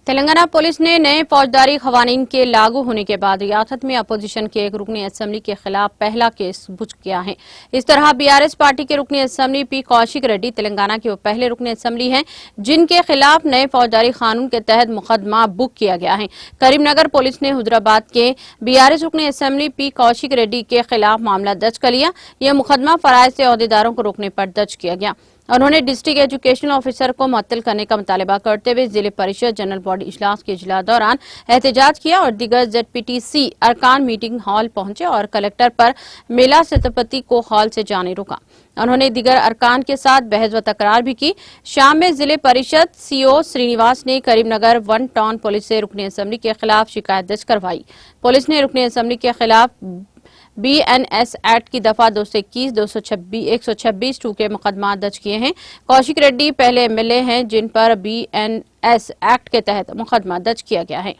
Telangana police ने नए फौजदारी खवानीन के लागू होने के बाद रियासत में अपोजिशन के एक रुकनी असेंबली के खिलाफ पहला केस बुक किया है। इस तरह बीआरएस पार्टी के रुकनी असेंबली पी कौशिक रेड्डी तेलंगाना के वो पहले रुकनी असेंबली हैं जिनके खिलाफ नए फौजदारी कानून के तहत मुकदमा बुक किया गया है। करीमनगर पुलिस ने हुजराबाद के बीआरएस रुकनी असेंबली पी कौशिक रेड्डी के खिलाफ मामला दर्ज कर लिया। यह मुकदमा फराइज से अहदेदारों को रोकने पर दर्ज किया गया। उन्होंने डिस्ट्रिक्ट एजुकेशनल ऑफिसर को मुअत्तल करने का मुतालबा करते हुए जिले परिषद जनरल बॉडी इजलास के इजलास दौरान एहतजाज किया और दीगर जेडपीटीसी अरकान मीटिंग हॉल पहुंचे और कलेक्टर पर मेला सतपति को हॉल से जाने रोका। उन्होंने दीगर अरकान के साथ बहस व तकरार भी की। शाम में जिले परिषद सीओ श्रीनिवास ने करीमनगर 1 टाउन पुलिस से रुकनी असेंबली के खिलाफ शिकायत दर्ज करवाई। पुलिस ने रुकनी असेंबली के खिलाफ बीएनएस एक्ट की दफा 221, 126 टू के मुकदमा दर्ज किए हैं। कौशिक रेड्डी पहले एमएलए हैं जिन पर बीएनएस एक्ट के तहत मुकदमा दर्ज किया गया है।